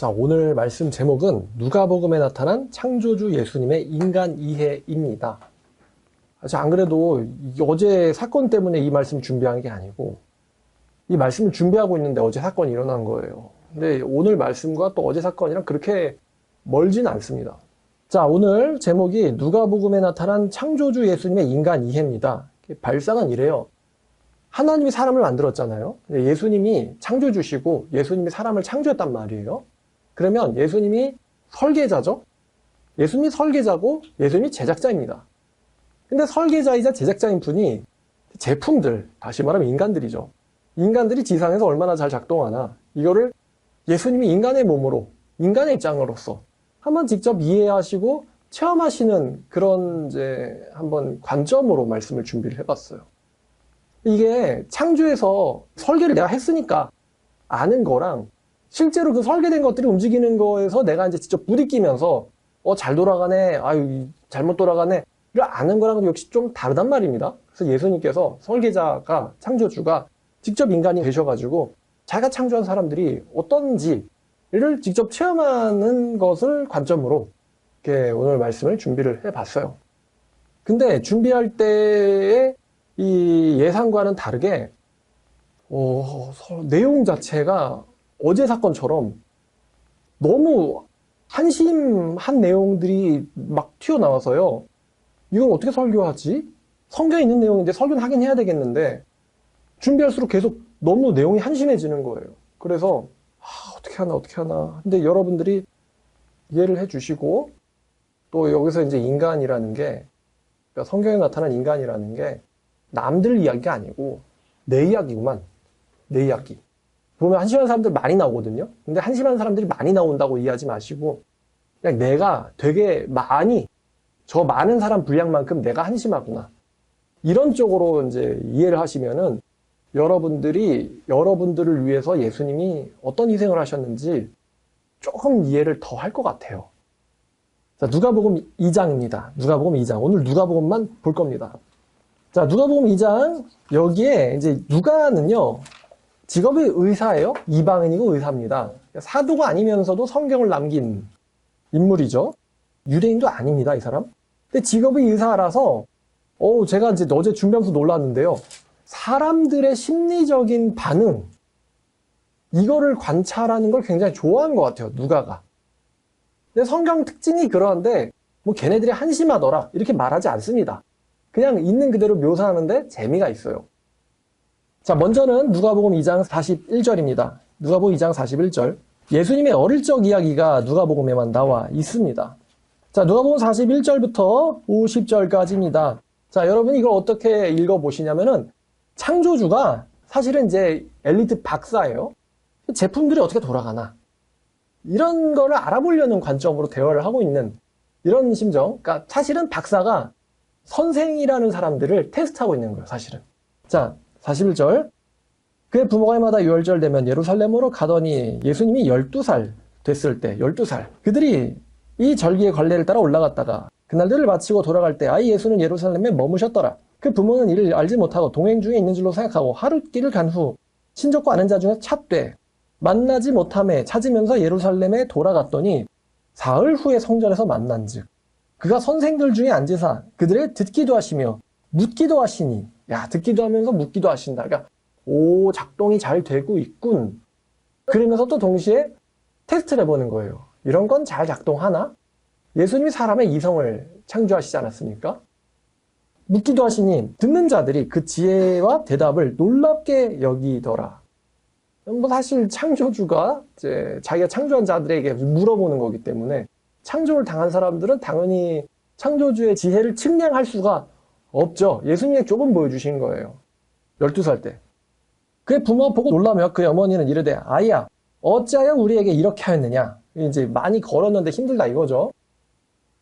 자, 오늘 말씀 제목은 누가복음에 나타난 창조주 예수님의 인간 이해입니다. 안 그래도 어제 사건 때문에 이 말씀 준비한 게 아니고 이 말씀을 준비하고 있는데 어제 사건이 일어난 거예요. 근데 오늘 말씀과 또 어제 사건이랑 그렇게 멀진 않습니다. 자, 오늘 제목이 누가복음에 나타난 창조주 예수님의 인간 이해입니다. 발상은 이래요. 하나님이 사람을 만들었잖아요. 예수님이 창조주시고 예수님이 사람을 창조했단 말이에요. 그러면 예수님이 설계자죠? 예수님이 설계자고 예수님이 제작자입니다. 근데 설계자이자 제작자인 분이 제품들, 다시 말하면 인간들이죠. 인간들이 지상에서 얼마나 잘 작동하나 이거를 예수님이 인간의 몸으로, 인간의 입장으로서 한번 직접 이해하시고 체험하시는 그런 이제 한번 관점으로 말씀을 준비를 해봤어요. 이게 창조에서 설계를 내가 했으니까 아는 거랑 실제로 그 설계된 것들이 움직이는 거에서 내가 이제 직접 부딪히면서 잘 돌아가네, 아유 잘못 돌아가네 를 아는 거랑 역시 좀 다르단 말입니다. 그래서 예수님께서 설계자가, 창조주가 직접 인간이 되셔가지고 자기가 창조한 사람들이 어떤지를 직접 체험하는 것을 관점으로 이렇게 오늘 말씀을 준비를 해봤어요. 근데 준비할 때의 이 예상과는 다르게 내용 자체가 어제 사건처럼 너무 한심한 내용들이 막 튀어나와서요. 이건 어떻게 설교하지? 성경에 있는 내용인데 설교는 하긴 해야 되겠는데 준비할수록 계속 너무 내용이 한심해지는 거예요. 그래서 어떻게 하나. 근데 여러분들이 이해를 해주시고 또 여기서 이제 인간이라는 게, 그러니까 성경에 나타난 인간이라는 게 남들 이야기가 아니고 내 이야기구만. 내 이야기. 보면 한심한 사람들 많이 나오거든요. 근데 한심한 사람들이 많이 나온다고 이해하지 마시고 그냥 내가 되게 많이, 저 많은 사람 분량만큼 내가 한심하구나. 이런 쪽으로 이제 이해를 하시면은 여러분들을 위해서 예수님이 어떤 희생을 하셨는지 조금 이해를 더 할 것 같아요. 자, 누가복음 2장입니다. 누가복음 2장. 오늘 누가복음만 볼 겁니다. 자, 누가복음 2장. 여기에 이제 누가는요, 직업이 의사예요. 이방인이고 의사입니다. 사도가 아니면서도 성경을 남긴 인물이죠. 유대인도 아닙니다, 이 사람. 근데 직업이 의사라서, 제가 이제 어제 준비하면서 놀랐는데요. 사람들의 심리적인 반응, 이거를 관찰하는 걸 굉장히 좋아하는 것 같아요, 누가가. 근데 성경 특징이 그러한데, 걔네들이 한심하더라, 이렇게 말하지 않습니다. 그냥 있는 그대로 묘사하는데 재미가 있어요. 자, 먼저는 누가복음 2장 41절입니다. 누가복음 2장 41절. 예수님의 어릴 적 이야기가 누가복음에만 나와 있습니다. 자, 누가복음 41절부터 50절까지입니다. 자, 여러분 이걸 어떻게 읽어보시냐면은 창조주가 사실은 이제 엘리트 박사예요. 제품들이 어떻게 돌아가나. 이런 거를 알아보려는 관점으로 대화를 하고 있는 이런 심정. 그러니까 사실은 박사가 선생이라는 사람들을 테스트하고 있는 거예요, 사실은. 자, 41절. 그의 부모가 해마다 유월절 되면 예루살렘으로 가더니 예수님이 12살 됐을 때, 12살. 그들이 이 절기의 관례를 따라 올라갔다가 그날들을 마치고 돌아갈 때 아이 예수는 예루살렘에 머무셨더라. 그 부모는 이를 알지 못하고 동행 중에 있는 줄로 생각하고 하룻길을 간 후 친족과 아는 자 중에 찾되 만나지 못함에 찾으면서 예루살렘에 돌아갔더니 사흘 후에 성전에서 만난즉 그가 선생들 중에 앉으사 그들에게 듣기도 하시며 묻기도 하시니, 야, 듣기도 하면서 묻기도 하신다. 그러니까 작동이 잘 되고 있군. 그러면서 또 동시에 테스트를 해보는 거예요. 이런 건 잘 작동하나? 예수님이 사람의 이성을 창조하시지 않았습니까? 묻기도 하시니 듣는 자들이 그 지혜와 대답을 놀랍게 여기더라. 사실 창조주가 이제 자기가 창조한 자들에게 물어보는 거기 때문에 창조를 당한 사람들은 당연히 창조주의 지혜를 측량할 수가 없죠. 예수님이 조금 보여주신 거예요. 12살 때. 그의 부모가 보고 놀라며 그의 어머니는 이르되 아이야 어찌하여 우리에게 이렇게 하였느냐. 이제 많이 걸었는데 힘들다 이거죠.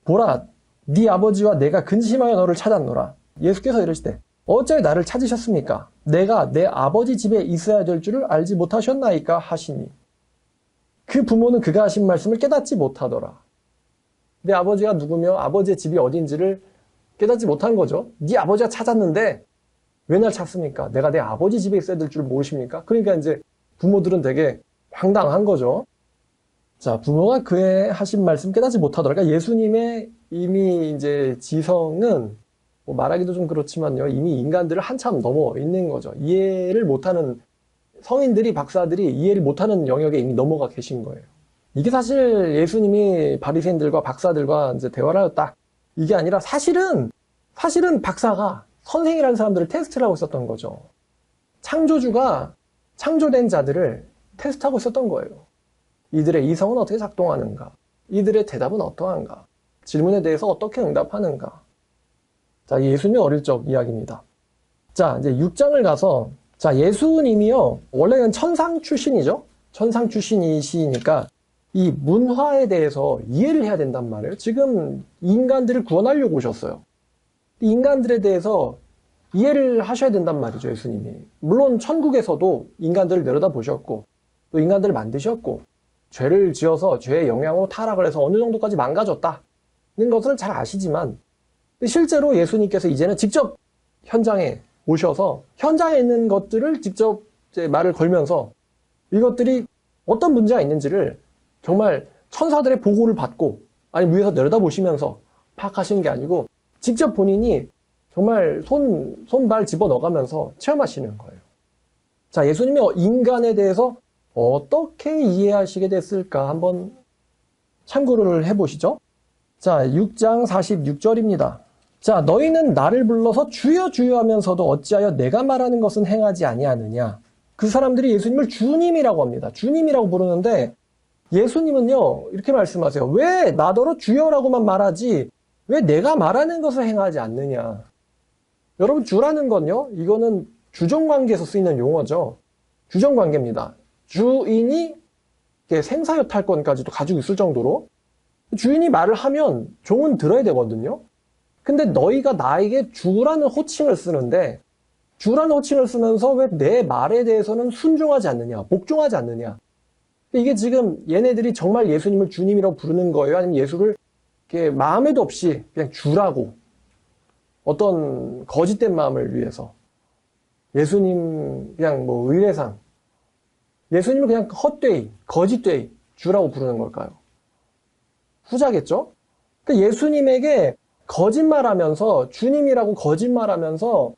보라 네 아버지와 내가 근심하여 너를 찾았노라. 예수께서 이르시되 어찌하여 나를 찾으셨습니까? 내가 내 아버지 집에 있어야 될 줄을 알지 못하셨나이까 하시니. 그 부모는 그가 하신 말씀을 깨닫지 못하더라. 내 아버지가 누구며 아버지의 집이 어딘지를 깨닫지 못한 거죠. 네 아버지가 찾았는데 왜 날 찾습니까? 내가 내 아버지 집에 있어야 될 줄 모르십니까? 그러니까 이제 부모들은 되게 황당한 거죠. 자, 부모가 그의 하신 말씀 깨닫지 못하더라. 그러니까 예수님의 이미 이제 지성은 뭐 말하기도 좀 그렇지만요. 이미 인간들을 한참 넘어 있는 거죠. 이해를 못하는 성인들이, 박사들이 이해를 못하는 영역에 이미 넘어가 계신 거예요. 이게 사실 예수님이 바리새인들과 박사들과 이제 대화를 하였다. 이게 아니라 사실은 박사가 선생이라는 사람들을 테스트를 하고 있었던 거죠. 창조주가 창조된 자들을 테스트하고 있었던 거예요. 이들의 이성은 어떻게 작동하는가? 이들의 대답은 어떠한가? 질문에 대해서 어떻게 응답하는가? 자, 예수님의 어릴 적 이야기입니다. 자, 이제 6장을 가서, 자, 예수님이요, 원래는 천상 출신이죠? 천상 출신이시니까 이 문화에 대해서 이해를 해야 된단 말이에요. 지금 인간들을 구원하려고 오셨어요. 인간들에 대해서 이해를 하셔야 된단 말이죠, 예수님이. 물론 천국에서도 인간들을 내려다보셨고 또 인간들을 만드셨고 죄를 지어서 죄의 영향으로 타락을 해서 어느 정도까지 망가졌다는 것을 잘 아시지만 실제로 예수님께서 이제는 직접 현장에 오셔서 현장에 있는 것들을 직접 이제 말을 걸면서 이것들이 어떤 문제가 있는지를 정말 천사들의 보고를 받고 아니 위에서 내려다보시면서 파악하시는 게 아니고 직접 본인이 정말 손발 집어넣어가면서 체험하시는 거예요. 자, 예수님이 인간에 대해서 어떻게 이해하시게 됐을까 한번 참고를 해보시죠. 자, 6장 46절입니다. 자, 너희는 나를 불러서 주여 주여 하면서도 어찌하여 내가 말하는 것은 행하지 아니하느냐. 그 사람들이 예수님을 주님이라고 합니다. 주님이라고 부르는데 예수님은요 이렇게 말씀하세요. 왜 나더러 주여라고만 말하지 왜 내가 말하는 것을 행하지 않느냐. 여러분, 주라는 건요, 이거는 주정관계에서 쓰이는 용어죠. 주정관계입니다. 주인이 생사여탈권까지도 가지고 있을 정도로 주인이 말을 하면 종은 들어야 되거든요. 근데 너희가 나에게 주라는 호칭을 쓰는데 주라는 호칭을 쓰면서 왜 내 말에 대해서는 순종하지 않느냐, 복종하지 않느냐. 이게 지금 얘네들이 정말 예수님을 주님이라고 부르는 거예요? 아니면 예수를 이렇게 마음에도 없이 그냥 주라고 어떤 거짓된 마음을 위해서 예수님 그냥 뭐 의례상 예수님을 그냥 헛되이 거짓되이 주라고 부르는 걸까요? 후자겠죠? 그러니까 예수님에게 거짓말하면서 주님이라고 거짓말하면서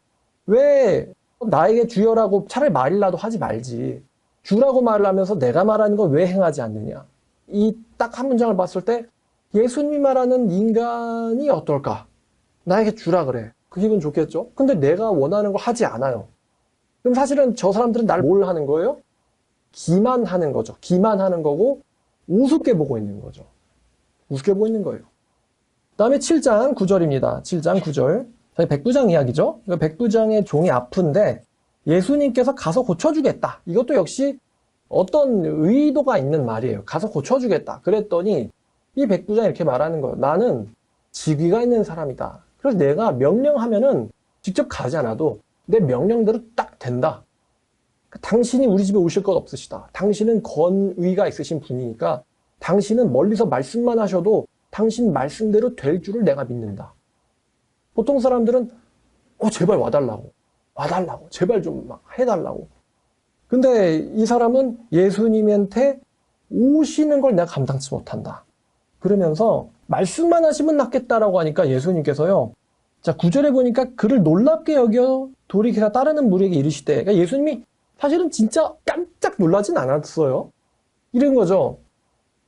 왜 나에게 주여라고 차라리 말이라도 하지 말지 주라고 말을 하면서 내가 말하는 건 왜 행하지 않느냐. 이 딱 한 문장을 봤을 때 예수님이 말하는 인간이 어떨까? 나에게 주라 그래. 그 기분 좋겠죠? 근데 내가 원하는 걸 하지 않아요. 그럼 사실은 저 사람들은 날 뭘 하는 거예요? 기만하는 거죠. 기만하는 거고 우습게 보고 있는 거죠. 우습게 보고 있는 거예요. 그 다음에 7장 9절입니다. 7장 9절. 백부장 이야기죠. 백부장의 종이 아픈데 예수님께서 가서 고쳐주겠다. 이것도 역시 어떤 의도가 있는 말이에요. 가서 고쳐주겠다. 그랬더니 이 백부장이 이렇게 말하는 거예요. 나는 직위가 있는 사람이다. 그래서 내가 명령하면은 직접 가지 않아도 내 명령대로 딱 된다. 당신이 우리 집에 오실 것 없으시다. 당신은 권위가 있으신 분이니까 당신은 멀리서 말씀만 하셔도 당신 말씀대로 될 줄을 내가 믿는다. 보통 사람들은 제발 와달라고 제발 좀 막 해달라고. 근데 이 사람은 예수님한테 오시는 걸 내가 감당치 못한다. 그러면서 말씀만 하시면 낫겠다라고 하니까 예수님께서요. 자, 9절에 보니까 그를 놀랍게 여겨 돌이켜서 따르는 무리에게 이르시되, 그러니까 예수님이 사실은 진짜 깜짝 놀라진 않았어요. 이런 거죠.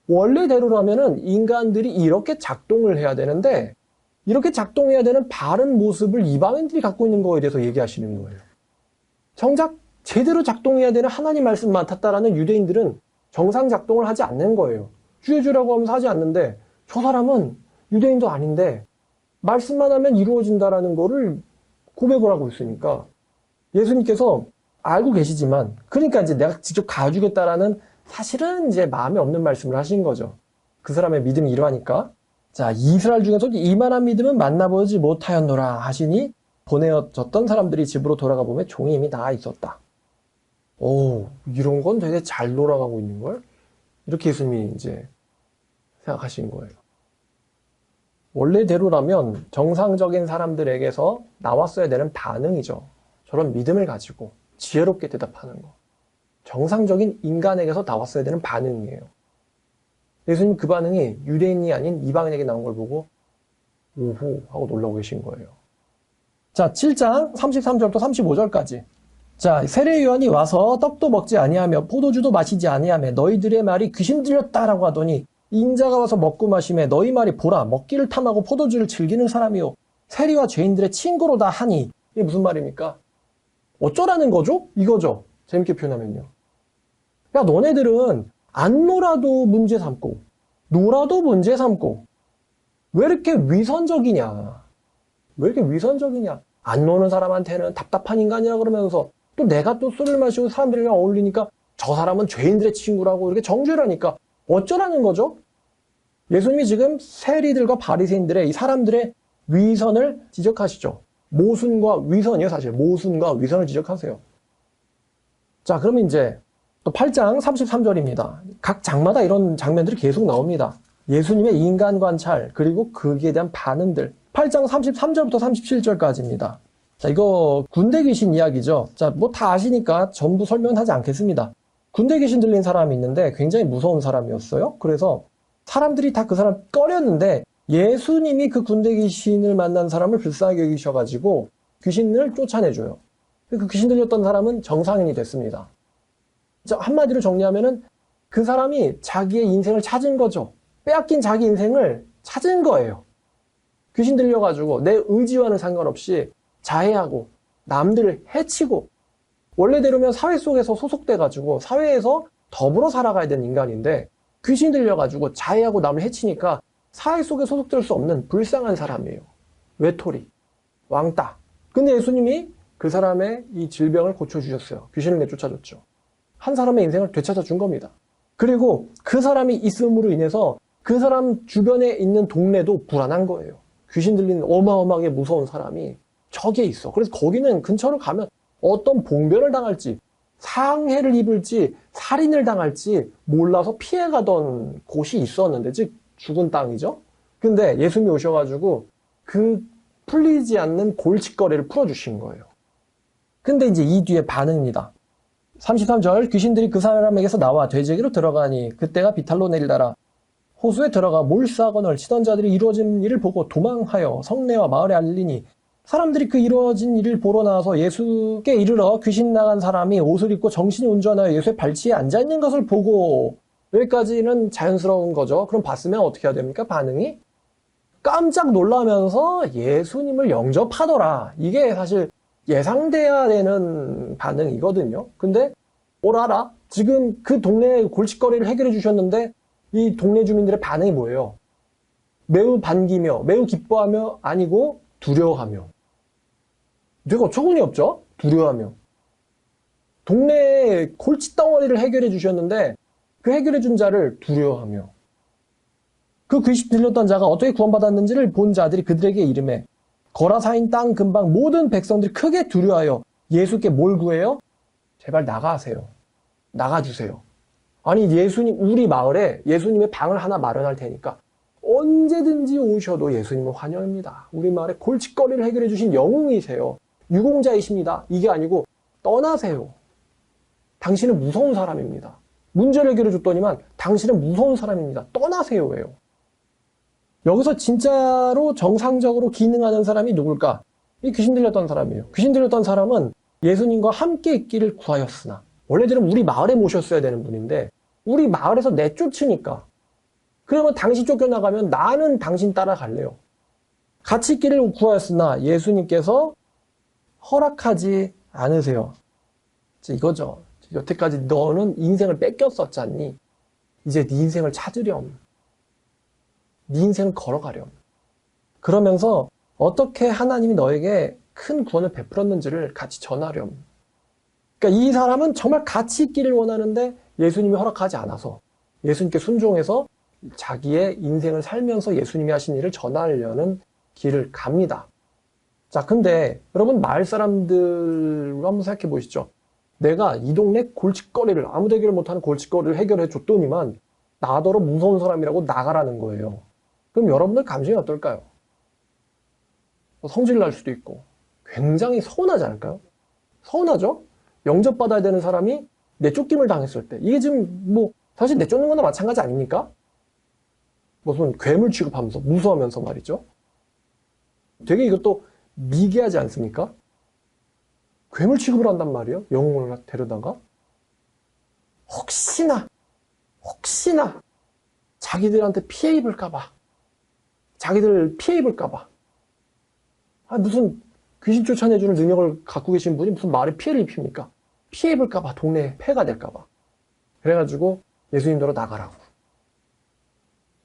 원래대로라면은 인간들이 이렇게 작동을 해야 되는데 이렇게 작동해야 되는 바른 모습을 이방인들이 갖고 있는 거에 대해서 얘기하시는 거예요. 정작 제대로 작동해야 되는 하나님 말씀만 탔다라는 유대인들은 정상 작동을 하지 않는 거예요. 주여주라고 하면서 하지 않는데 저 사람은 유대인도 아닌데 말씀만 하면 이루어진다라는 거를 고백을 하고 있으니까 예수님께서 알고 계시지만 그러니까 이제 내가 직접 가주겠다라는 사실은 이제 마음에 없는 말씀을 하신 거죠. 그 사람의 믿음이 이러하니까. 자, 이스라엘 중에서 이만한 믿음은 만나보지 못하였노라 하시니 보내어졌던 사람들이 집으로 돌아가 보면 종이 이미 나아 있었다. 오, 이런 건 되게 잘 돌아가고 있는 걸? 이렇게 예수님이 이제 생각하신 거예요. 원래대로라면 정상적인 사람들에게서 나왔어야 되는 반응이죠. 저런 믿음을 가지고 지혜롭게 대답하는 거. 정상적인 인간에게서 나왔어야 되는 반응이에요. 예수님 그 반응이 유대인이 아닌 이방인에게 나온 걸 보고 오호 하고 놀라고 계신 거예요. 자, 7장 33절부터 35절까지. 자, 세례 요한이 와서 떡도 먹지 아니하며 포도주도 마시지 아니하며 너희들의 말이 귀신 들렸다라고 하더니 인자가 와서 먹고 마시며 너희 말이 보라 먹기를 탐하고 포도주를 즐기는 사람이요 세리와 죄인들의 친구로다 하니. 이게 무슨 말입니까? 어쩌라는 거죠? 이거죠. 재밌게 표현하면요. 야, 너네들은 안 놀아도 문제 삼고 놀아도 문제 삼고 왜 이렇게 위선적이냐? 왜 이렇게 위선적이냐? 안 노는 사람한테는 답답한 인간이라 그러면서 또 내가 또 술을 마시고 사람들이랑 어울리니까 저 사람은 죄인들의 친구라고 이렇게 정죄라니까 어쩌라는 거죠? 예수님이 지금 세리들과 바리새인들의 이 사람들의 위선을 지적하시죠. 모순과 위선이요, 사실. 모순과 위선을 지적하세요. 자, 그러면 이제 또 8장 33절입니다. 각 장마다 이런 장면들이 계속 나옵니다. 예수님의 인간 관찰, 그리고 거기에 대한 반응들. 8장 33절부터 37절까지입니다. 자, 이거 군대 귀신 이야기죠. 자, 뭐 다 아시니까 전부 설명은 하지 않겠습니다. 군대 귀신 들린 사람이 있는데 굉장히 무서운 사람이었어요. 그래서 사람들이 다 그 사람 꺼렸는데 예수님이 그 군대 귀신을 만난 사람을 불쌍하게 여기셔가지고 귀신을 쫓아내줘요. 그 귀신 들렸던 사람은 정상인이 됐습니다. 한마디로 정리하면은 그 사람이 자기의 인생을 찾은 거죠. 빼앗긴 자기 인생을 찾은 거예요. 귀신 들려가지고 내 의지와는 상관없이 자해하고 남들을 해치고 원래대로면 사회 속에서 소속돼가지고 사회에서 더불어 살아가야 되는 인간인데 귀신 들려가지고 자해하고 남을 해치니까 사회 속에 소속될 수 없는 불쌍한 사람이에요. 외톨이, 왕따. 근데 예수님이 그 사람의 이 질병을 고쳐주셨어요. 귀신을 내쫓아줬죠. 한 사람의 인생을 되찾아준 겁니다. 그리고 그 사람이 있음으로 인해서 그 사람 주변에 있는 동네도 불안한 거예요. 귀신 들린 어마어마하게 무서운 사람이 저기에 있어. 그래서 거기는 근처로 가면 어떤 봉변을 당할지, 상해를 입을지, 살인을 당할지 몰라서 피해가던 곳이 있었는데, 즉 죽은 땅이죠. 근데 예수님이 오셔가지고 그 풀리지 않는 골칫거리를 풀어주신 거예요. 근데 이제 이 뒤에 반응입니다. 33절 귀신들이 그 사람에게서 나와 돼지에게로 들어가니 그때가 비탈로 내리다라 호수에 들어가 몰사건을 치던 자들이 이루어진 일을 보고 도망하여 성내와 마을에 알리니 사람들이 그 이루어진 일을 보러 나와서 예수께 이르러 귀신 나간 사람이 옷을 입고 정신이 온전하여 예수의 발치에 앉아있는 것을 보고. 여기까지는 자연스러운 거죠. 그럼 봤으면 어떻게 해야 됩니까? 반응이 깜짝 놀라면서 예수님을 영접하더라. 이게 사실 예상돼야 되는 반응이거든요. 근데 뭘 알아? 지금 그 동네 골칫거리를 해결해 주셨는데 이 동네 주민들의 반응이 뭐예요? 매우 반기며 매우 기뻐하며 아니고 두려워하며. 되게 어처구니 없죠? 두려워하며. 동네의 골칫덩어리를 해결해 주셨는데 그 해결해 준 자를 두려워하며. 그 귀신 들렸던 자가 어떻게 구원받았는지를 본 자들이 그들에게 이르매 거라사인 땅 근방 모든 백성들이 크게 두려워하여 예수께 뭘 구해요? 제발 나가세요. 나가주세요. 아니 예수님 우리 마을에 예수님의 방을 하나 마련할 테니까 언제든지 오셔도 예수님은 환영입니다. 우리 마을에 골칫거리를 해결해 주신 영웅이세요. 유공자이십니다. 이게 아니고 떠나세요. 당신은 무서운 사람입니다. 문제를 해결해 줬더니만 당신은 무서운 사람입니다. 떠나세요. 왜요? 여기서 진짜로 정상적으로 기능하는 사람이 누굴까? 이 귀신 들렸던 사람이에요. 귀신 들렸던 사람은 예수님과 함께 있기를 구하였으나 원래대로 우리 마을에 모셨어야 되는 분인데 우리 마을에서 내쫓으니까 그러면 당신 쫓겨나가면 나는 당신 따라갈래요. 같이 있기를 구하였으나 예수님께서 허락하지 않으세요. 이거죠. 여태까지 너는 인생을 뺏겼었잖니. 이제 네 인생을 찾으렴. 네 인생을 걸어가렴. 그러면서 어떻게 하나님이 너에게 큰 구원을 베풀었는지를 같이 전하렴. 그러니까 이 사람은 정말 같이 있기를 원하는데 예수님이 허락하지 않아서 예수님께 순종해서 자기의 인생을 살면서 예수님이 하신 일을 전하려는 길을 갑니다. 자, 근데 여러분 마을 사람들과 한번 생각해 보시죠. 내가 이 동네 골칫거리를 아무도 해결 못하는 골칫거리를 해결해 줬더니만 나더러 무서운 사람이라고 나가라는 거예요. 그럼 여러분들 감정이 어떨까요? 성질 날 수도 있고 굉장히 서운하지 않을까요? 서운하죠? 영접받아야 되는 사람이 내쫓김을 당했을 때 이게 지금 뭐 사실 내쫓는 거나 마찬가지 아닙니까? 무슨 괴물 취급하면서 무서워하면서 말이죠. 되게 이것도 미개하지 않습니까? 괴물 취급을 한단 말이에요. 영웅을 데려다가. 혹시나 자기들한테 피해 입을까봐. 자기들 피해 입을까봐. 무슨 귀신 쫓아내주는 능력을 갖고 계신 분이 무슨 말에 피해를 입힙니까? 피해 입을까봐, 동네에 폐가 될까봐. 그래가지고 예수님더러 나가라고.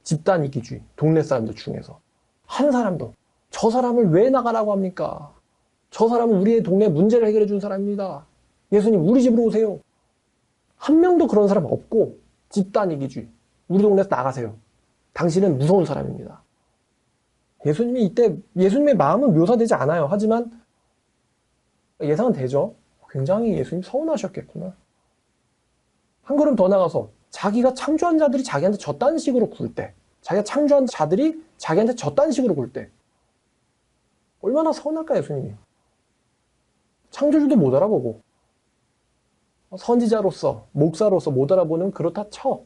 집단 이기주의, 동네 사람들 중에서. 한 사람도, 저 사람을 왜 나가라고 합니까? 저 사람은 우리의 동네 문제를 해결해 준 사람입니다. 예수님, 우리 집으로 오세요. 한 명도 그런 사람 없고, 집단 이기주의. 우리 동네에서 나가세요. 당신은 무서운 사람입니다. 예수님이 이때, 예수님의 마음은 묘사되지 않아요. 하지만, 예상은 되죠. 굉장히 예수님 서운하셨겠구나. 한 걸음 더 나가서, 자기가 창조한 자들이 자기한테 저딴 식으로 굴 때, 자기가 창조한 자들이 자기한테 저딴 식으로 굴 때, 얼마나 서운할까, 예수님이. 창조주도 못 알아보고, 선지자로서, 목사로서 못 알아보는 그렇다 쳐.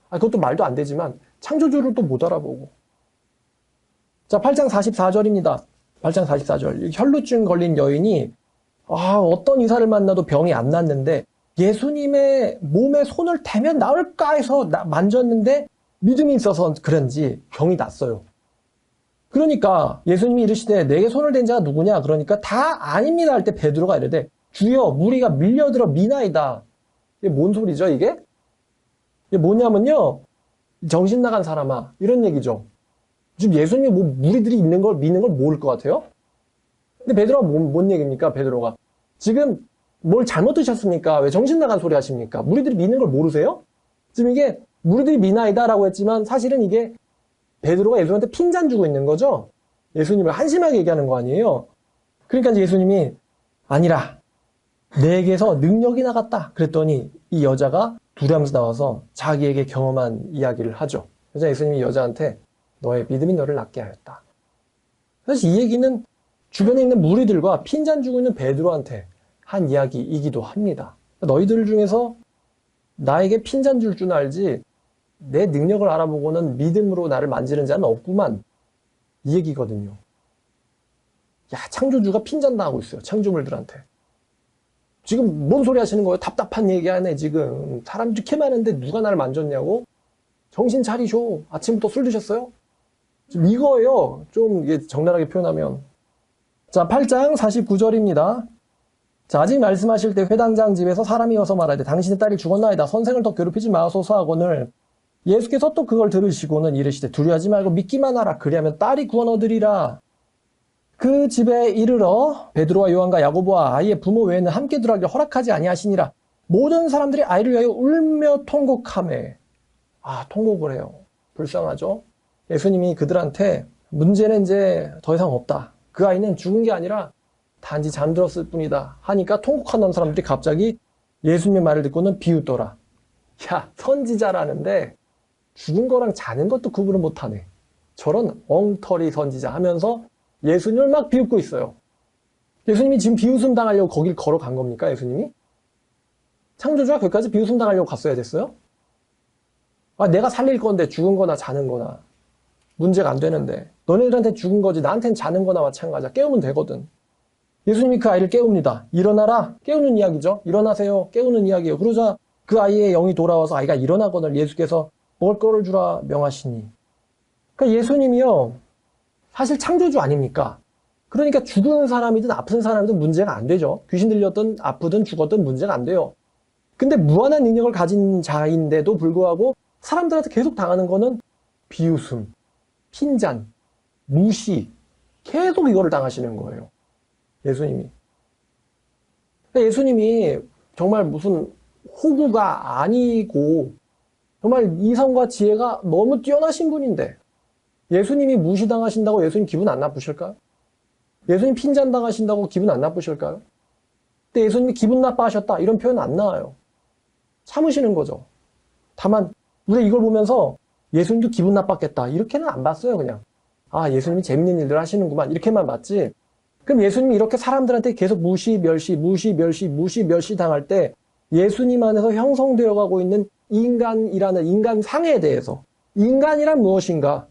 그것도 말도 안 되지만, 창조주를 또 못 알아보고. 자, 8장 44절입니다. 8장 44절. 혈루증 걸린 여인이, 어떤 의사를 만나도 병이 안 낫는데, 예수님의 몸에 손을 대면 나을까 해서 만졌는데, 믿음이 있어서 그런지 병이 났어요. 그러니까 예수님이 이르시되 내게 손을 댄 자가 누구냐? 그러니까 다 아닙니다 할 때 베드로가 이르되 주여 무리가 밀려들어 미나이다. 이게 뭔 소리죠 이게? 이게 뭐냐면요. 정신 나간 사람아 이런 얘기죠. 지금 예수님이 뭐 무리들이 있는 걸 믿는 걸 모를 것 같아요? 근데 베드로가 뭔 얘기입니까? 베드로가 지금 뭘 잘못 드셨습니까? 왜 정신 나간 소리 하십니까? 무리들이 믿는 걸 모르세요? 지금 이게 무리들이 미나이다라고 했지만 사실은 이게 베드로가 예수님한테 핀잔 주고 있는 거죠. 예수님을 한심하게 얘기하는 거 아니에요. 그러니까 예수님이 아니라 내게서 능력이 나갔다. 그랬더니 이 여자가 두려움에서 나와서 자기에게 경험한 이야기를 하죠. 그래서 예수님이 여자한테 너의 믿음이 너를 낫게 하였다. 사실 이 얘기는 주변에 있는 무리들과 핀잔 주고 있는 베드로한테 한 이야기이기도 합니다. 너희들 중에서 나에게 핀잔 줄 줄 알지 내 능력을 알아보고는 믿음으로 나를 만지는 자는 없구만. 이 얘기거든요. 창조주가 핀잔당하고 있어요. 창조물들한테. 지금 뭔 소리 하시는 거예요? 답답한 얘기 하네 지금. 사람 이렇게 많은데 누가 나를 만졌냐고? 정신 차리쇼. 아침부터 술 드셨어요? 지금 이거예요. 좀 이게 적나라하게 표현하면. 자, 8장 49절입니다. 자, 아직 말씀하실 때 회당장 집에서 사람이 와서 말하되 당신의 딸이 죽었나이다. 선생을 더 괴롭히지 마소서 하거늘 예수께서 또 그걸 들으시고는 이르시되 두려워하지 말고 믿기만 하라. 그리하면 딸이 구원 얻으리라. 그 집에 이르러 베드로와 요한과 야고보와 아이의 부모 외에는 함께 들어가기를 허락하지 아니하시니라. 모든 사람들이 아이를 위하여 울며 통곡하매. 통곡을 해요. 불쌍하죠? 예수님이 그들한테 문제는 이제 더 이상 없다. 그 아이는 죽은 게 아니라 단지 잠들었을 뿐이다. 하니까 통곡하는 사람들이 갑자기 예수님의 말을 듣고는 비웃더라. 선지자라는데 죽은 거랑 자는 것도 구분을 못하네. 저런 엉터리 선지자 하면서 예수님을 막 비웃고 있어요. 예수님이 지금 비웃음 당하려고 거길 걸어간 겁니까? 예수님이? 창조주가 거기까지 비웃음 당하려고 갔어야 됐어요? 내가 살릴 건데 죽은 거나 자는 거나 문제가 안 되는데 너네들한테 죽은 거지 나한테는 자는 거나 마찬가지야. 깨우면 되거든. 예수님이 그 아이를 깨웁니다. 일어나라. 깨우는 이야기죠. 일어나세요. 깨우는 이야기예요. 그러자 그 아이의 영이 돌아와서 아이가 일어나거늘 예수께서 먹을 거를 주라 명하시니. 그러니까 예수님이요. 사실 창조주 아닙니까? 그러니까 죽은 사람이든 아픈 사람이든 문제가 안 되죠. 귀신 들렸든 아프든 죽었든 문제가 안 돼요. 근데 무한한 능력을 가진 자인데도 불구하고 사람들한테 계속 당하는 거는 비웃음, 핀잔, 무시, 계속 이거를 당하시는 거예요. 예수님이. 그러니까 예수님이 정말 무슨 호구가 아니고 정말 이성과 지혜가 너무 뛰어나신 분인데 예수님이 무시당하신다고 예수님 기분 안 나쁘실까요? 예수님 핀잔 당하신다고 기분 안 나쁘실까요? 근데 예수님이 기분 나빠하셨다 이런 표현 안 나와요. 참으시는 거죠. 다만 우리가 이걸 보면서 예수님도 기분 나빴겠다 이렇게는 안 봤어요. 그냥 예수님이 재밌는 일들 하시는구만 이렇게만 봤지. 그럼 예수님이 이렇게 사람들한테 계속 무시 멸시 당할 때 예수님 안에서 형성되어 가고 있는 인간이라는 인간상에 대해서 인간이란 무엇인가?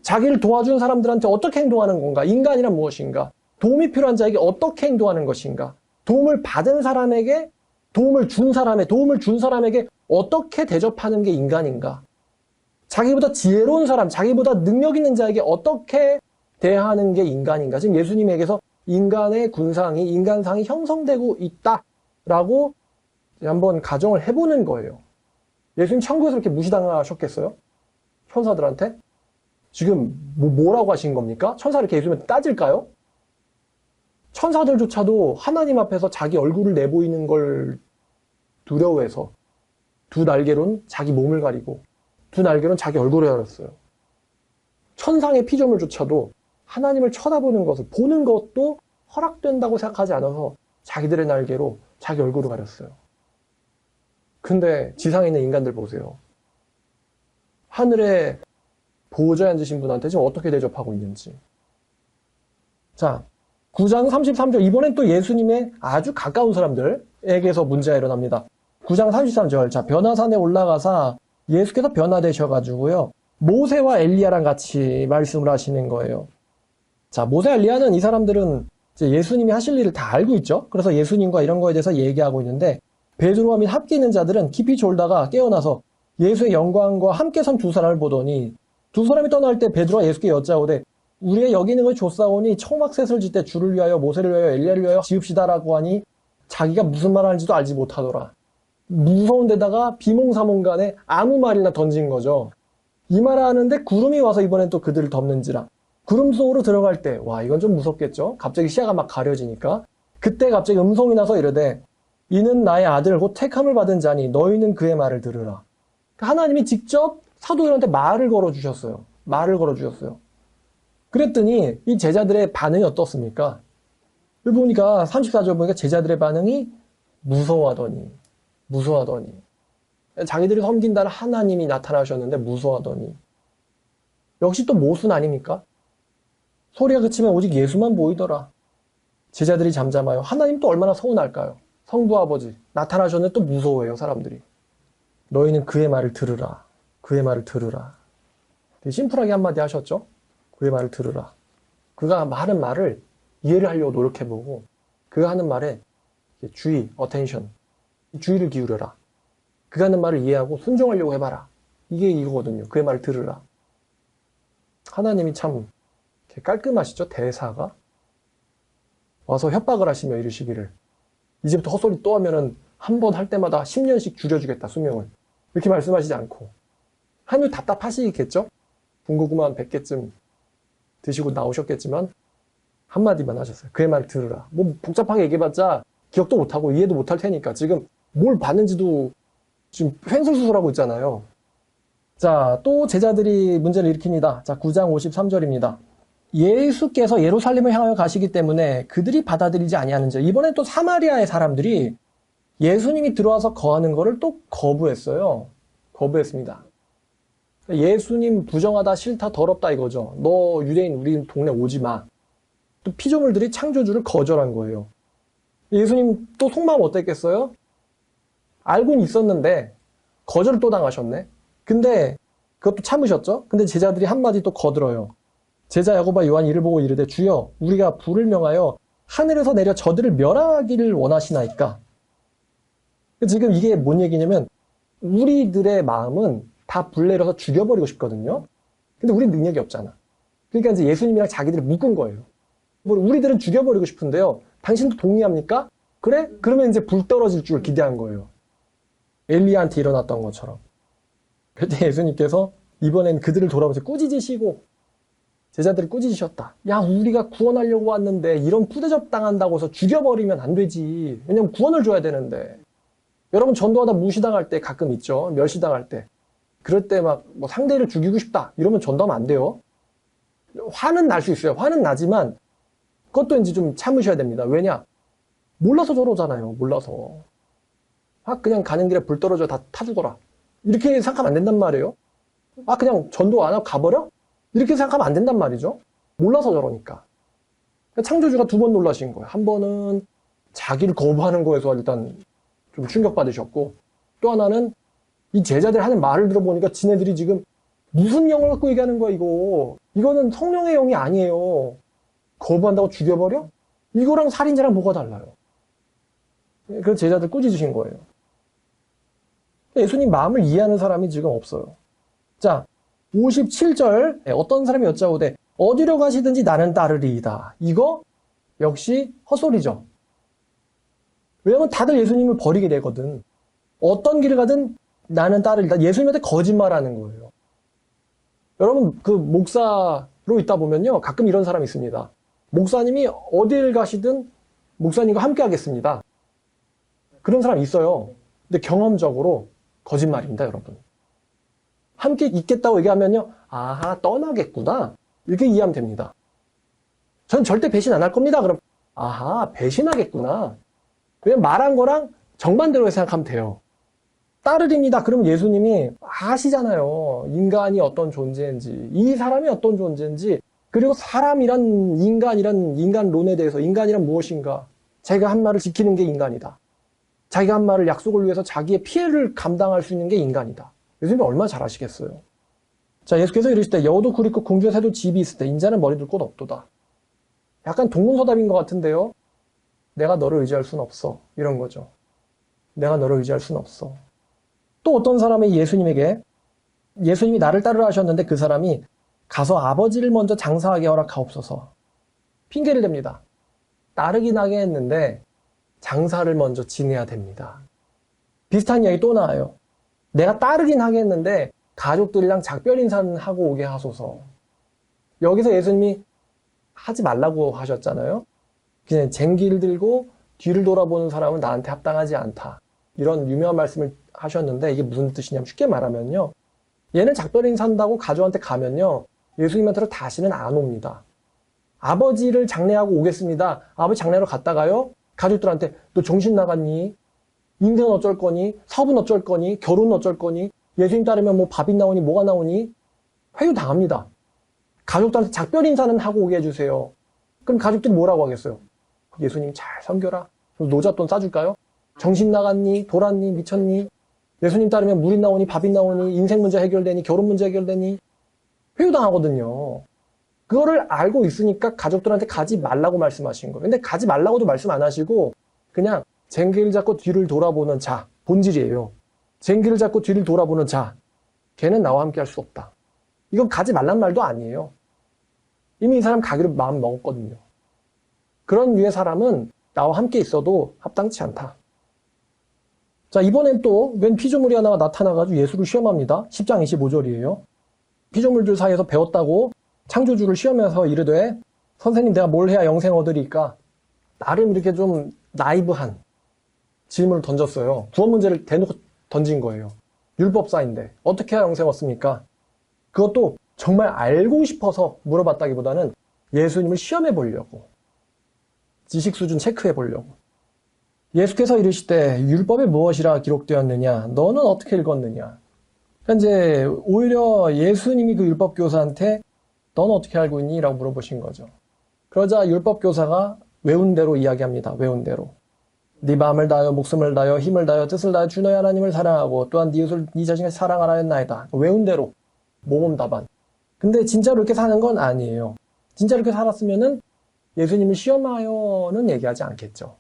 자기를 도와준 사람들한테 어떻게 행동하는 건가? 인간이란 무엇인가? 도움이 필요한 자에게 어떻게 행동하는 것인가? 도움을 받은 사람에게, 도움을 준 사람에게 어떻게 대접하는 게 인간인가? 자기보다 지혜로운 사람, 자기보다 능력 있는 자에게 어떻게 대하는 게 인간인가? 지금 예수님에게서 인간의 군상이, 인간상이 형성되고 있다라고 한번 가정을 해보는 거예요. 예수님 천국에서 이렇게 무시당하셨겠어요? 천사들한테? 지금 뭐라고 하신 겁니까? 천사 이렇게 예수님한테 따질까요? 천사들조차도 하나님 앞에서 자기 얼굴을 내보이는 걸 두려워해서 두 날개로는 자기 몸을 가리고 두 날개로는 자기 얼굴을 가렸어요. 천상의 피조물조차도 하나님을 쳐다보는 것을, 보는 것도 허락된다고 생각하지 않아서 자기들의 날개로 자기 얼굴을 가렸어요. 근데 지상에 있는 인간들 보세요. 하늘에 보호자에 앉으신 분한테 지금 어떻게 대접하고 있는지. 자, 9장 33절. 이번엔 또 예수님의 아주 가까운 사람들에게서 문제가 일어납니다. 9장 33절. 자, 변화산에 올라가사 예수께서 변화되셔가지고요. 모세와 엘리야랑 같이 말씀을 하시는 거예요. 자, 모세, 엘리야는 이 사람들은 이제 예수님이 하실 일을 다 알고 있죠. 그래서 예수님과 이런 거에 대해서 얘기하고 있는데 베드로와 및 함께 있는 자들은 깊이 졸다가 깨어나서 예수의 영광과 함께 선 두 사람을 보더니 두 사람이 떠날 때 베드로가 예수께 여짜오되 우리의 여기 있는 것이 좋사오니 초막셋을 짓 때 주를 위하여 모세를 위하여 엘리야를 위하여 지읍시다라고 하니 자기가 무슨 말 하는지도 알지 못하더라. 무서운 데다가 비몽사몽간에 아무 말이나 던진 거죠. 이 말 하는데 구름이 와서 이번엔 또 그들을 덮는지라. 구름 속으로 들어갈 때, 와, 이건 좀 무섭겠죠? 갑자기 시야가 막 가려지니까. 그때 갑자기 음성이 나서 이르되 이는 나의 아들 곧 택함을 받은 자니 너희는 그의 말을 들으라. 하나님이 직접 사도들한테 말을 걸어주셨어요. 말을 걸어주셨어요. 그랬더니 이 제자들의 반응이 어떻습니까? 여기 보니까 34절 보니까 제자들의 반응이 무서워하더니 자기들이 섬긴다는 하나님이 나타나셨는데 무서워하더니 역시 또 모순 아닙니까? 소리가 그치면 오직 예수만 보이더라. 제자들이 잠잠하여 하나님 또 얼마나 서운할까요? 성부 아버지 나타나셨는데 또 무서워해요 사람들이. 너희는 그의 말을 들으라. 그의 말을 들으라. 되게 심플하게 한마디 하셨죠? 그의 말을 들으라. 그가 하는 말을 이해를 하려고 노력해보고 그가 하는 말에 주의, attention, 주의를 기울여라. 그가 하는 말을 이해하고 순종하려고 해봐라. 이게 이거거든요. 그의 말을 들으라. 하나님이 참 깔끔하시죠? 대사가. 와서 협박을 하시며 이르시기를 이제부터 헛소리 또 하면은 한 번 할 때마다 10년씩 줄여주겠다 수명을. 이렇게 말씀하시지 않고 하나님 답답하시겠죠? 군고구마 100개쯤 드시고 나오셨겠지만 한마디만 하셨어요. 그의 말을 들으라. 뭐 복잡하게 얘기해봤자 기억도 못하고 이해도 못할 테니까 지금 뭘 봤는지도 지금 횡설수설하고 있잖아요. 자, 또 제자들이 문제를 일으킵니다. 자, 9장 53절입니다. 예수께서 예루살렘을 향하여 가시기 때문에 그들이 받아들이지 아니하는지. 이번엔 또 사마리아의 사람들이 예수님이 들어와서 거하는 것을 또 거부했어요. 거부했습니다. 예수님 부정하다, 싫다, 더럽다 이거죠. 너 유대인 우리 동네 오지 마. 또 피조물들이 창조주를 거절한 거예요. 예수님 또 속마음 어땠겠어요? 알고는 있었는데 거절을 또 당하셨네. 근데 그것도 참으셨죠? 근데 제자들이 한마디 또 거들어요. 제자 야고보와 요한이 이를 보고 이르되 주여 우리가 불을 명하여 하늘에서 내려 저들을 멸하기를 원하시나이까. 지금 이게 뭔 얘기냐면 우리들의 마음은 다 불 내려서 죽여버리고 싶거든요. 근데 우린 능력이 없잖아. 그러니까 이제 예수님이랑 자기들을 묶은 거예요. 우리들은 죽여버리고 싶은데요. 당신도 동의합니까? 그래? 그러면 이제 불 떨어질 줄 기대한 거예요. 엘리야한테 일어났던 것처럼. 그때 예수님께서 이번엔 그들을 돌아보면서 꾸짖으시고 제자들을 꾸짖으셨다. 야, 우리가 구원하려고 왔는데 이런 푸대접 당한다고 해서 죽여버리면 안 되지. 왜냐면 구원을 줘야 되는데. 여러분 전도하다 무시당할 때 가끔 있죠. 멸시당할 때. 그럴 때 막 뭐 상대를 죽이고 싶다. 이러면 전도하면 안 돼요. 화는 날 수 있어요. 화는 나지만 그것도 이제 좀 참으셔야 됩니다. 왜냐? 몰라서 저러잖아요. 몰라서. 그냥 가는 길에 불 떨어져 다 타 죽어라. 이렇게 생각하면 안 된단 말이에요. 그냥 전도 안 하고 가버려? 이렇게 생각하면 안 된단 말이죠. 몰라서 저러니까. 창조주가 두 번 놀라신 거예요. 한 번은 자기를 거부하는 거에서 일단 좀 충격받으셨고 또 하나는 이 제자들 하는 말을 들어보니까 지네들이 지금 무슨 영을 갖고 얘기하는 거야, 이거. 이거는 성령의 영이 아니에요. 거부한다고 죽여버려? 이거랑 살인자랑 뭐가 달라요? 그래서 제자들 꾸짖으신 거예요. 예수님 마음을 이해하는 사람이 지금 없어요. 자, 57절 어떤 사람이 여짜오되 어디로 가시든지 나는 따르리이다. 이거 역시 헛소리죠. 왜냐면 다들 예수님을 버리게 되거든. 어떤 길을 가든 나는 따르리이다. 예수님한테 거짓말하는 거예요. 여러분 그 목사로 있다 보면요. 가끔 이런 사람이 있습니다. 목사님이 어딜 가시든 목사님과 함께 하겠습니다. 그런 사람 있어요. 근데 경험적으로 거짓말입니다, 여러분. 함께 있겠다고 얘기하면요. 아하, 떠나겠구나. 이렇게 이해하면 됩니다. 전 절대 배신 안 할 겁니다. 그럼 아하, 배신하겠구나. 왜냐면 말한 거랑 정반대로 생각하면 돼요. 따르립니다. 그러면 예수님이 아시잖아요. 인간이 어떤 존재인지, 이 사람이 어떤 존재인지, 그리고 사람이란 인간이란 인간론에 대해서 인간이란 무엇인가. 자기가 한 말을 지키는 게 인간이다. 자기가 한 말을 약속을 위해서 자기의 피해를 감당할 수 있는 게 인간이다. 예수님이 얼마나 잘 아시겠어요. 자, 예수께서 이르실 때 여우도 굴 있고 궁중에 새도 집이 있을 때 인자는 머리 둘 곳 없도다. 약간 동문서답인 것 같은데요. 내가 너를 의지할 수는 없어. 이런 거죠. 내가 너를 의지할 수는 없어. 또 어떤 사람이 예수님이 나를 따르라 하셨는데 그 사람이 가서 아버지를 먼저 장사하게 허락하옵소서. 핑계를 댑니다. 따르긴 하게 했는데 장사를 먼저 지내야 됩니다. 비슷한 이야기 또 나와요. 내가 따르긴 하겠는데 가족들이랑 작별 인사는 하고 오게 하소서. 여기서 예수님이 하지 말라고 하셨잖아요. 그냥 쟁기를 들고 뒤를 돌아보는 사람은 나한테 합당하지 않다. 이런 유명한 말씀을 하셨는데 이게 무슨 뜻이냐면 쉽게 말하면요. 얘는 작별 인사한다고 가족한테 가면요. 예수님한테로 다시는 안 옵니다. 아버지를 장례하고 오겠습니다. 아버지 장례하러 갔다가요. 가족들한테 너 정신 나갔니? 인생은 어쩔 거니? 사업은 어쩔 거니? 결혼은 어쩔 거니? 예수님 따르면 뭐 밥이 나오니 뭐가 나오니? 회유 당합니다. 가족들한테 작별 인사는 하고 오게 해주세요. 그럼 가족들이 뭐라고 하겠어요? 예수님 잘 섬겨라. 노잣돈 싸줄까요? 정신 나갔니? 돌았니? 미쳤니? 예수님 따르면 물이 나오니 밥이 나오니 인생 문제 해결되니 결혼 문제 해결되니 회유 당하거든요. 그거를 알고 있으니까 가족들한테 가지 말라고 말씀하신 거예요. 근데 가지 말라고도 말씀 안 하시고 그냥 쟁기를 잡고 뒤를 돌아보는 자, 본질이에요. 쟁기를 잡고 뒤를 돌아보는 자, 걔는 나와 함께 할 수 없다. 이건 가지 말란 말도 아니에요. 이미 이 사람 가기로 마음 먹었거든요. 그런 류의 사람은 나와 함께 있어도 합당치 않다. 자, 이번엔 또 웬 피조물이 하나가 나타나가지고 예수를 시험합니다. 10장 25절이에요. 피조물들 사이에서 배웠다고 창조주를 시험해서 이르되 선생님 내가 뭘 해야 영생 얻으리까? 나름 이렇게 좀 나이브한 질문을 던졌어요. 구원 문제를 대놓고 던진 거예요. 율법사인데 어떻게 해야 영생 얻습니까? 그것도 정말 알고 싶어서 물어봤다기보다는 예수님을 시험해 보려고. 지식 수준 체크해 보려고. 예수께서 이르시되 율법에 무엇이라 기록되었느냐? 너는 어떻게 읽었느냐? 그러니까 이제 오히려 예수님이 그 율법 교사한테 너는 어떻게 알고 있니? 라고 물어보신 거죠. 그러자 율법 교사가 외운 대로 이야기합니다. 외운 대로. 네 마음을 다하여 목숨을 다하여 힘을 다하여 뜻을 다하여 주 너의 하나님을 사랑하고 또한 네 이웃을 네 자신을 사랑하라 했나이다. 외운 대로 모범 답안. 근데 진짜로 이렇게 사는 건 아니에요. 진짜로 이렇게 살았으면은 예수님을 시험하여는 얘기하지 않겠죠.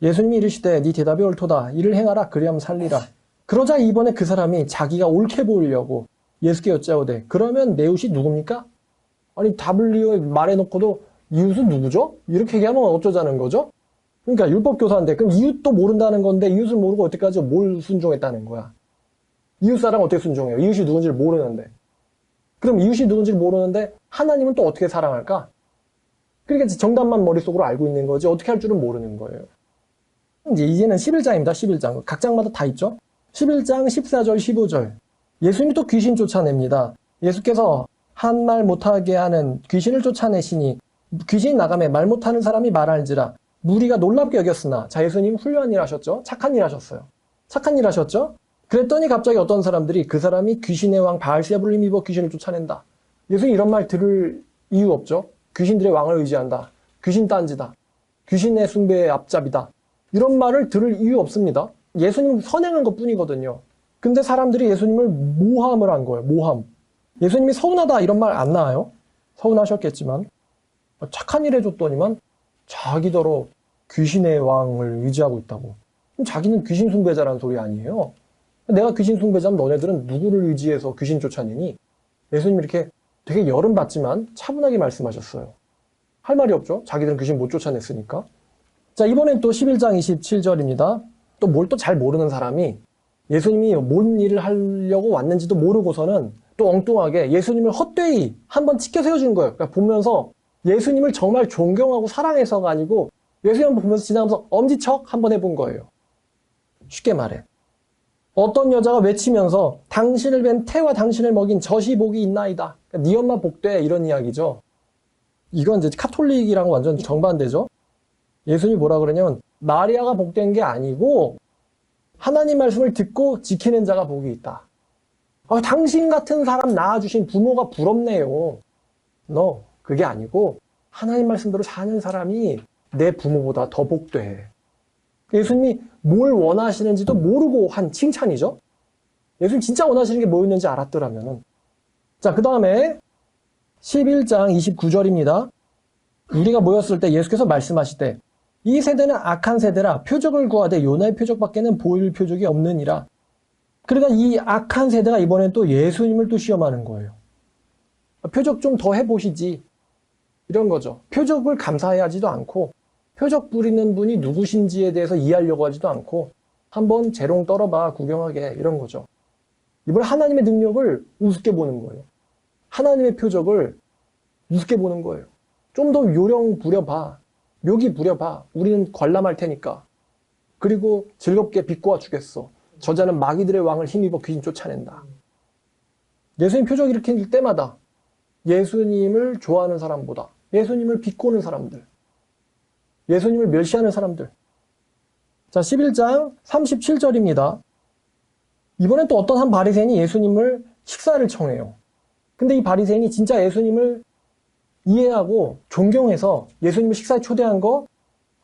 예수님이 이르시되 네 대답이 옳도다. 이를 행하라. 그리하면 살리라. 그러자 이번에 그 사람이 자기가 옳게 보이려고 예수께 여짜오되 그러면 내 이웃이 누굽니까? 아니 답을 말해놓고도 이웃은 누구죠? 이렇게 얘기하면 어쩌자는 거죠? 그러니까 율법교사인데 그럼 이웃도 모른다는 건데 이웃을 모르고 어떻게까지 뭘 순종했다는 거야? 이웃 사람 어떻게 순종해요? 이웃이 누군지를 모르는데. 그럼 이웃이 누군지를 모르는데 하나님은 또 어떻게 사랑할까? 그러니까 정답만 머릿속으로 알고 있는 거지 어떻게 할 줄은 모르는 거예요. 이제는 11장입니다. 11장. 각 장마다 다 있죠? 11장 14절 15절. 예수님이 또 귀신 쫓아냅니다. 예수께서 한 말 못하게 하는 귀신을 쫓아내시니 귀신이 나가매 말 못하는 사람이 말할지라 무리가 놀랍게 여겼으나 자 예수님 훌륭한 일 하셨죠? 착한 일 하셨어요. 착한 일 하셨죠? 그랬더니 갑자기 어떤 사람들이 그 사람이 귀신의 왕 바알세불을 힘입어 귀신을 쫓아낸다. 예수님 이런 말 들을 이유 없죠? 귀신들의 왕을 의지한다. 귀신 딴지다. 귀신의 숭배의 앞잡이다. 이런 말을 들을 이유 없습니다. 예수님 선행한 것 뿐이거든요. 근데 사람들이 예수님을 모함을 한 거예요. 모함. 예수님이 서운하다 이런 말 안 나와요. 서운하셨겠지만 착한 일 해줬더니만 자기더러 귀신의 왕을 의지하고 있다고. 그럼 자기는 귀신 숭배자라는 소리 아니에요. 내가 귀신 숭배자면 너네들은 누구를 의지해서 귀신 쫓아내니? 예수님이 이렇게 되게 열은 받지만 차분하게 말씀하셨어요. 할 말이 없죠. 자기들은 귀신 못 쫓아냈으니까. 자, 이번엔 또 11장 27절입니다. 또 뭘 또 잘 모르는 사람이 예수님이 뭔 일을 하려고 왔는지도 모르고서는 또 엉뚱하게 예수님을 헛되이 한번 치켜 세워준 거예요. 그러니까 보면서 예수님을 정말 존경하고 사랑해서가 아니고 예수님 한번 보면서 지나가면서 엄지척 한번 해본 거예요. 쉽게 말해. 어떤 여자가 외치면서 당신을 뵌 태와 당신을 먹인 젖이 복이 있나이다. 그러니까 네 엄마 복돼 이런 이야기죠. 이건 이제 카톨릭이랑 완전 정반대죠. 예수님이 뭐라 그러냐면 마리아가 복된 게 아니고 하나님 말씀을 듣고 지키는 자가 복이 있다. 당신 같은 사람 낳아주신 부모가 부럽네요. 너 그게 아니고 하나님 말씀대로 사는 사람이 내 부모보다 더 복돼. 예수님이 뭘 원하시는지도 모르고 한 칭찬이죠. 예수님 진짜 원하시는 게 뭐였는지 알았더라면. 자, 그 다음에 11장 29절입니다. 우리가 모였을 때 예수께서 말씀하시되 이 세대는 악한 세대라 표적을 구하되 요나의 표적밖에는 보일 표적이 없느니라. 그러니까 이 악한 세대가 이번엔 또 예수님을 또 시험하는 거예요. 표적 좀 더 해보시지. 이런 거죠. 표적을 감사해하지도 않고 표적 부리는 분이 누구신지에 대해서 이해하려고 하지도 않고 한번 재롱 떨어봐 구경하게 이런 거죠. 이번 하나님의 능력을 우습게 보는 거예요. 하나님의 표적을 우습게 보는 거예요. 좀 더 요령 부려봐. 묘기 부려봐. 우리는 관람할 테니까. 그리고 즐겁게 비꼬아 주겠어. 저자는 마귀들의 왕을 힘입어 귀신 쫓아낸다. 예수님 표적 일으킬 때마다 예수님을 좋아하는 사람보다 예수님을 비꼬는 사람들, 예수님을 멸시하는 사람들. 자, 11장 37절입니다. 이번엔 또 어떤 한 바리새인이 예수님을 식사를 청해요. 근데 이 바리새인이 진짜 예수님을 이해하고 존경해서 예수님을 식사에 초대한 거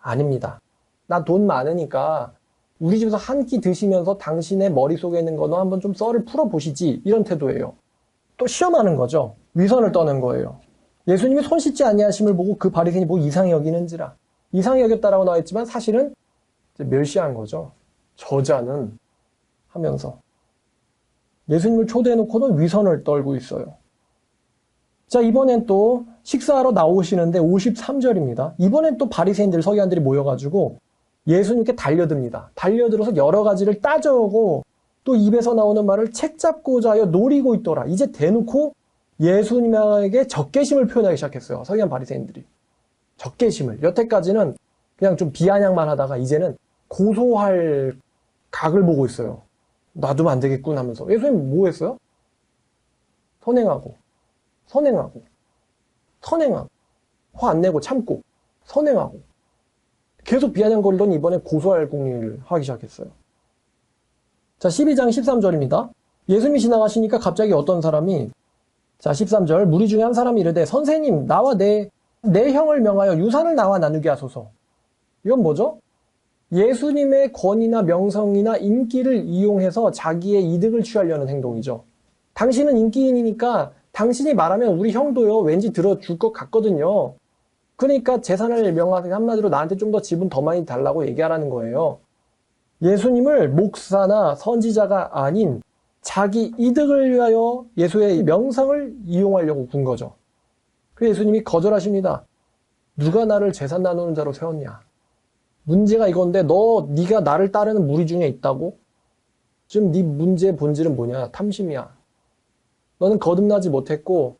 아닙니다. 나 돈 많으니까 우리 집에서 한 끼 드시면서 당신의 머릿속에 있는 거 너 한번 좀 썰을 풀어보시지. 이런 태도예요. 또 시험하는 거죠. 위선을 떠는 거예요. 예수님이 손 씻지 아니하심을 보고 그 바리새인이 뭐 이상히 여기는지라. 이상히 여겼다라고 나와 있지만 사실은 이제 멸시한 거죠. 저자는 하면서. 예수님을 초대해놓고도 위선을 떨고 있어요. 자, 이번엔 또 식사하러 나오시는데 53절입니다. 이번엔 또 바리새인들, 서기관들이 모여가지고 예수님께 달려듭니다. 달려들어서 여러 가지를 따져오고 또 입에서 나오는 말을 책 잡고자 하여 노리고 있더라. 이제 대놓고 예수님에게 적개심을 표현하기 시작했어요. 서기관 바리새인들이. 적개심을. 여태까지는 그냥 좀 비아냥만 하다가 이제는 고소할 각을 보고 있어요. 놔두면 안 되겠군 하면서. 예수님 뭐 했어요? 선행하고. 화 안 내고 참고. 선행하고. 계속 비아냥거리더니 이번에 고소할 궁리를 하기 시작했어요. 자, 12장 13절입니다. 예수님이 지나가시니까 갑자기 어떤 사람이 자, 13절 무리 중에 한 사람이 이르되 선생님 나와 내 형을 명하여 유산을 나와 나누게 하소서. 이건 뭐죠? 예수님의 권위나 명성이나 인기를 이용해서 자기의 이득을 취하려는 행동이죠. 당신은 인기인이니까 당신이 말하면 우리 형도요 왠지 들어줄 것 같거든요. 그러니까 재산을 명하게 한마디로 나한테 좀 더 지분 더 많이 달라고 얘기하라는 거예요. 예수님을 목사나 선지자가 아닌 자기 이득을 위하여 예수의 명성을 이용하려고 군 거죠. 그래서 예수님이 거절하십니다. 누가 나를 재산 나누는 자로 세웠냐. 문제가 이건데 네가 나를 따르는 무리 중에 있다고? 지금 네 문제의 본질은 뭐냐? 탐심이야. 너는 거듭나지 못했고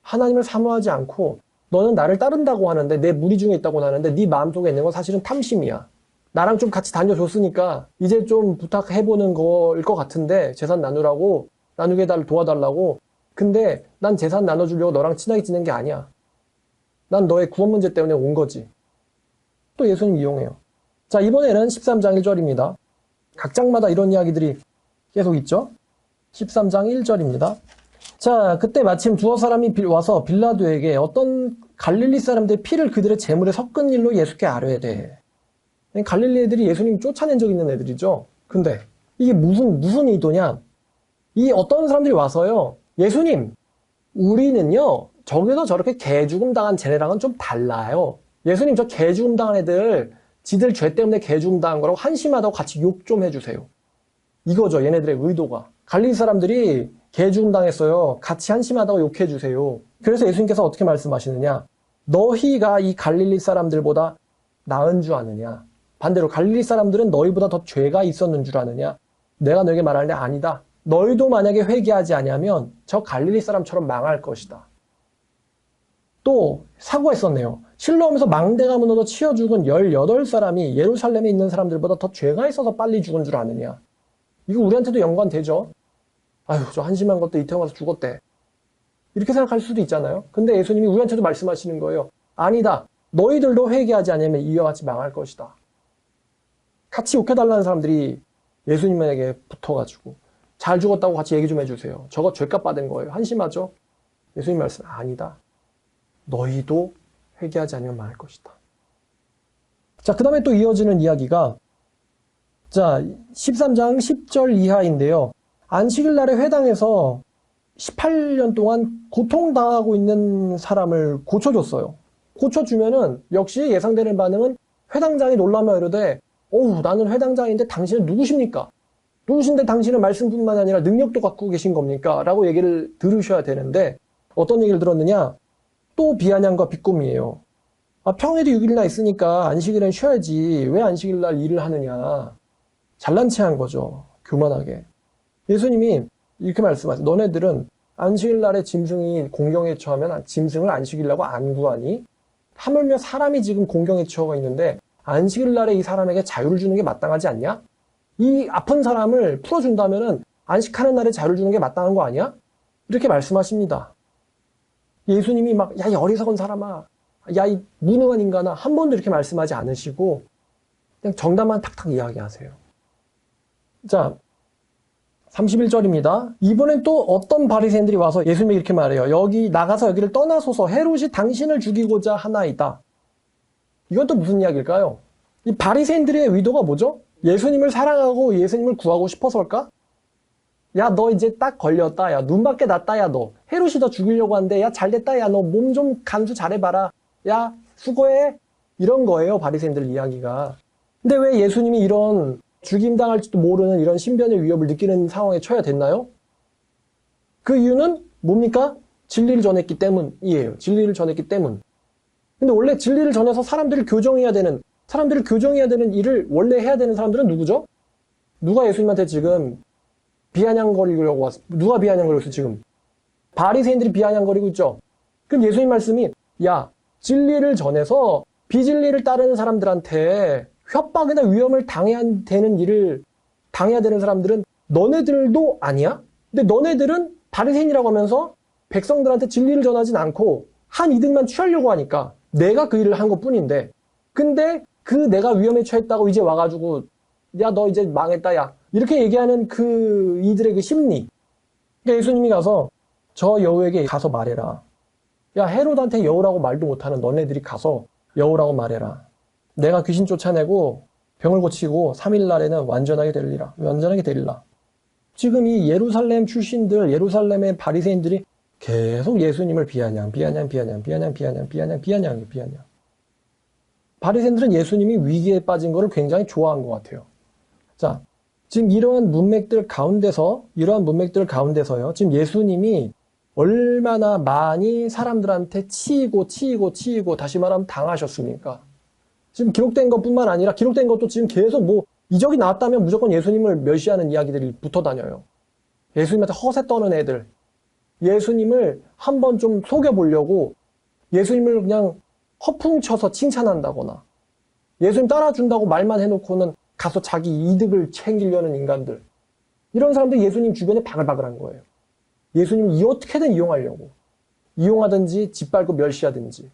하나님을 사모하지 않고 너는 나를 따른다고 하는데 내 무리 중에 있다고 하는데 네 마음속에 있는 건 사실은 탐심이야. 나랑 좀 같이 다녀줬으니까 이제 좀 부탁해보는 거일 것 같은데 재산 나누라고 나누게 도와달라고. 근데 난 재산 나눠주려고 너랑 친하게 지낸 게 아니야. 난 너의 구원 문제 때문에 온 거지. 또 예수님 이용해요. 자, 이번에는 13장 1절입니다. 각 장마다 이런 이야기들이 계속 있죠. 13장 1절입니다. 자, 그때 마침 두어 사람이 와서 빌라도에게 어떤 갈릴리 사람들의 피를 그들의 제물에 섞은 일로 예수께 아뢰되. 갈릴리 애들이 예수님 쫓아낸 적 있는 애들이죠. 근데 이게 무슨 의도냐? 이 어떤 사람들이 와서요, 예수님, 우리는요, 저기서 저렇게 개죽음 당한 쟤네랑은 좀 달라요. 예수님, 저 개죽음 당한 애들, 지들 죄 때문에 개죽음 당한 거라고 한심하다고 같이 욕 좀 해주세요. 이거죠, 얘네들의 의도가. 갈릴리 사람들이 개죽음 당했어요. 같이 한심하다고 욕해주세요. 그래서 예수님께서 어떻게 말씀하시느냐? 너희가 이 갈릴리 사람들보다 나은 줄 아느냐? 반대로 갈릴리 사람들은 너희보다 더 죄가 있었는 줄 아느냐? 내가 너에게 말하는데 아니다. 너희도 만약에 회개하지 않으면 저 갈릴리 사람처럼 망할 것이다. 또 사고가 있었네요. 실로암에서 망대가 무너져 치여 죽은 18사람이 예루살렘에 있는 사람들보다 더 죄가 있어서 빨리 죽은 줄 아느냐? 이거 우리한테도 연관되죠? 아유, 저 한심한 것도 이태원 가서 죽었대. 이렇게 생각할 수도 있잖아요. 근데 예수님이 우리한테도 말씀하시는 거예요. 아니다. 너희들도 회개하지 않으면 이와 같이 망할 것이다. 같이 욕해달라는 사람들이 예수님에게 붙어가지고 잘 죽었다고 같이 얘기 좀 해주세요. 저거 죄값 받은 거예요. 한심하죠? 예수님 말씀 아니다. 너희도 회개하지 않으면 망할 것이다. 자, 그 다음에 또 이어지는 이야기가 자 13장 10절 이하인데요. 안식일 날에 회당에서 18년 동안 고통당하고 있는 사람을 고쳐줬어요. 고쳐주면은 역시 예상되는 반응은 회당장이 놀라며 이르되 어우 나는 회당장인데 당신은 누구십니까? 누구신데 당신은 말씀뿐만 아니라 능력도 갖고 계신 겁니까? 라고 얘기를 들으셔야 되는데 어떤 얘기를 들었느냐? 또 비아냥과 비꼬미예요. 평일이 6일이나 있으니까 안식일엔 쉬어야지 왜 안식일날 일을 하느냐. 잘난 체한 거죠. 교만하게. 예수님이 이렇게 말씀하세요. 너네들은 안식일날에 짐승이 공경에 처하면 짐승을 안식일라고 안 구하니? 하물며 사람이 지금 공경에 처해 있는데 안식일날에 이 사람에게 자유를 주는 게 마땅하지 않냐? 이 아픈 사람을 풀어준다면 안식하는 날에 자유를 주는 게 마땅한 거 아니야? 이렇게 말씀하십니다. 예수님이 막 야 이 어리석은 사람아, 야 이 무능한 인간아 한 번도 이렇게 말씀하지 않으시고 그냥 정답만 탁탁 이야기하세요. 자 31절입니다. 이번엔 또 어떤 바리새인들이 와서 예수님이 이렇게 말해요. 여기 나가서 여기를 떠나소서 헤롯이 당신을 죽이고자 하나이다. 이건 또 무슨 이야기일까요? 이 바리새인들의 의도가 뭐죠? 예수님을 사랑하고 예수님을 구하고 싶어서일까? 야 너 이제 딱 걸렸다. 야 눈밖에 났다. 야 너 헤롯이 너 죽이려고 하는데 야 잘됐다. 야 너 몸 좀 간수 잘해봐라. 야 수고해. 이런 거예요. 바리새인들 이야기가. 근데 왜 예수님이 이런 죽임당할지도 모르는 이런 신변의 위협을 느끼는 상황에 처해야 됐나요? 그 이유는 뭡니까? 진리를 전했기 때문이에요. 진리를 전했기 때문. 근데 원래 진리를 전해서 사람들을 교정해야 되는 일을 원래 해야 되는 사람들은 누구죠? 누가 예수님한테 지금 비아냥거리려고 왔어? 누가 비아냥거리고 있어 지금? 바리새인들이 비아냥거리고 있죠? 그럼 예수님 말씀이 야 진리를 전해서 비진리를 따르는 사람들한테 협박이나 위험을 당해야 되는 사람들은 너네들도 아니야? 근데 너네들은 바리새인이라고 하면서 백성들한테 진리를 전하진 않고 한 이득만 취하려고 하니까 내가 그 일을 한 것뿐인데 근데 그 내가 위험에 처했다고 이제 와가지고 야 너 이제 망했다 야 이렇게 얘기하는 그 이들의 그 심리. 그러니까 예수님이 가서 저 여우에게 가서 말해라. 야 헤롯한테 여우라고 말도 못하는 너네들이 가서 여우라고 말해라. 내가 귀신 쫓아내고 병을 고치고 3일 날에는 완전하게 되리라. 지금 이 예루살렘 출신들, 예루살렘의 바리새인들이 계속 예수님을 비아냥. 바리새인들은 예수님이 위기에 빠진 것을 굉장히 좋아한 것 같아요. 자, 지금 이러한 문맥들 가운데서요. 지금 예수님이 얼마나 많이 사람들한테 치이고 다시 말하면 당하셨습니까? 지금 기록된 것뿐만 아니라 기록된 것도 지금 계속 이적이 나왔다면 무조건 예수님을 멸시하는 이야기들이 붙어 다녀요. 예수님한테 허세 떠는 애들. 예수님을 한번 좀 속여보려고 예수님을 그냥 허풍쳐서 칭찬한다거나 예수님 따라준다고 말만 해놓고는 가서 자기 이득을 챙기려는 인간들. 이런 사람들이 예수님 주변에 바글바글한 거예요. 예수님을 어떻게든 이용하려고. 이용하든지 짓밟고 멸시하든지.